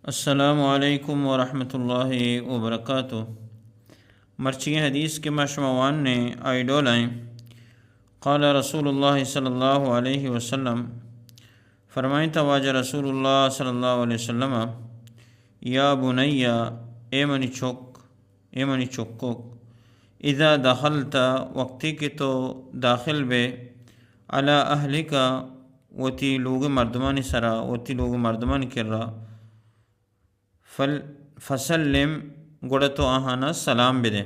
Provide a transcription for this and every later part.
السلام علیکم ورحمۃ اللہ وبرکاتہ۔ مرچی حدیث کے مشموان نے آئیڈول آئیں قال رسول اللہ صلی اللہ علیہ وسلم، فرمائیں تواجہ رسول اللہ صلی اللہ علیہ وسلم، یا بنیا، اے منی چکو، اذا دخلت، وقتی کہ تو داخل بے، علی اہلک، وتی لوگ مردمان سرا، وتی لوگ مردمان کرا، فسلم، گڑتو آہانا سلام بدے،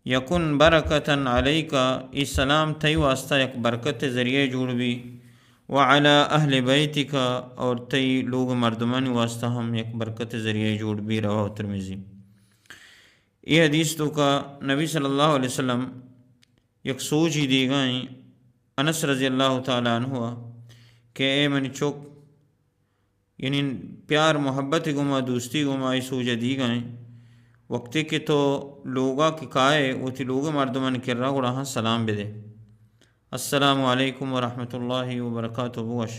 یکن برکتاً علیکا، ای سلام تئی واسطہ یک برکت ذریعے جوڑ بھی، وعلی اہل بیتک، اور تئی لوگ مردمان واسطہ ہم یک برکت ذریعے جوڑ بھی۔ رواہ ترمذی۔ یہ حدیث تو کا نبی صلی اللہ علیہ وسلم یک سوچ ہی دی گئیں انس رضی اللہ تعالیٰ عنہ کہ اے منی چوک، یعنی پیار محبت گما دوستی گما ای سوجہ دی گئیں وقتی کہ تو لوگا کی کائے وتی لوگ مردمان کر رہا گوڑا ہاں سلام بدے، السلام علیکم ورحمۃ اللہ وبرکاتہ بوش،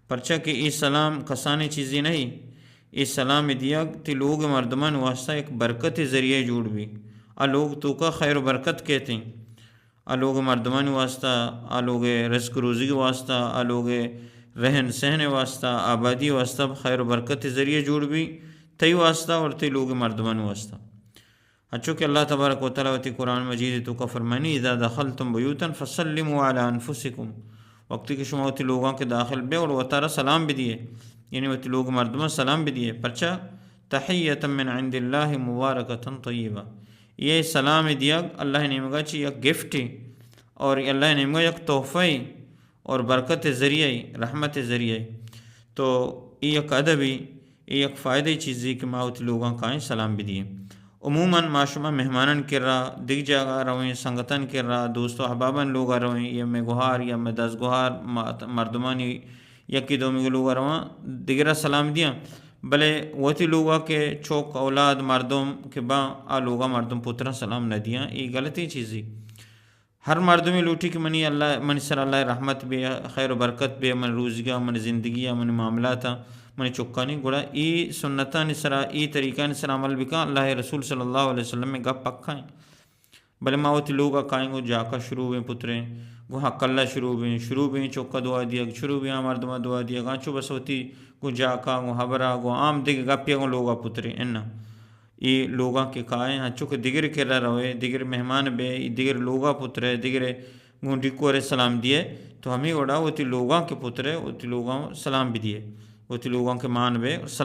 پرچہ کہ ای سلام کسانی چیزی نہیں، ای سلام دیا تی لوگ مردمان واسطہ ایک برکت ذریعے جوڑ بھی، آ لوگ تو کا خیر و برکت کہتے ہیں، آ لوگ مردمان واسطہ، آ لوگ رزق روزی واسطہ، آ لوگ رہن سہن واسطہ، آبادی واسطہ خیر و برکت ذریعے جوڑ بھی، تی واسطہ اور تی لوگ مردمان واسطہ۔ اچھو کہ اللہ تبارک و تعالیٰ وتی قرآن مجید تو کا فرمانی، اذا دخلتم بیوتا فسلموا علی انفسکم، وقتی کہ شما وتی لوگوں کے داخل بے اور وطارہ سلام بھی دیے، یعنی وتی لوگ مردمان سلام بھی دیے، پرچہ تحیتا من عند اللہ مبارکتا طیبہ، یہ سلام دیا اللہ نے مگا چی یک گفٹ اور اللہ نے مگا یک تحفہ اور برکت ذریعے رحمت ذریعے، تو یہ یک ادبی، یہ یک فائدہ چیزی کہ ماوتی لوگاں کائیں سلام بھی دیے۔ عموماً معاشمہ مہمانن کر رہا، دیکھ جگہ روئیں، سنگتن کر رہا، دوست و احبابن لوگا روئیں، یا میں گوہار یا میں دس گوہار مردمانی یکی دومی لوگا روئیں دیگرہ سلام دیا، بلے وتی لوگا کے چوک اولاد مردم کے با آ لوگا مردم پترہ سلام نہ دیا، یہ غلطی چیزی۔ ہر مردمی لوٹی کہ منی سر اللہ رحمت بے، خیر و برکت بے، من روزگاہ، من زندگی، من معاملات، من چکانی گوڑا ای سنتان سرا، ای طریقہ سرا عمل بکا، اللہ رسول صلی اللہ علیہ وسلم میں گپ پکھائیں، بلے ماوتی لوگا کائیں گو جاکا شروع ہوئیں پتریں، گو حق اللہ شروع ہوئیں چوکا دعا دیا، شروع ہوئیں مردمہ دعا دیا، گانچو بس ہوتی گو جاکا گو حبرہ گو عام دیکھ گپیا گو لوگا پتریں انہا یہ لوگاں کے کائیں، ہاں چونکہ دیگر کرا روئے، دیگر مہمان بے، دیگر لوگا پترے، دیگر گونڈی کو رہے سلام دیے، تو ہمیں وڑا وہ تی لوگاں کے پترے، وہ تی لوگاں سلام بھی دیے، وہ تی لوگاں کے مان بے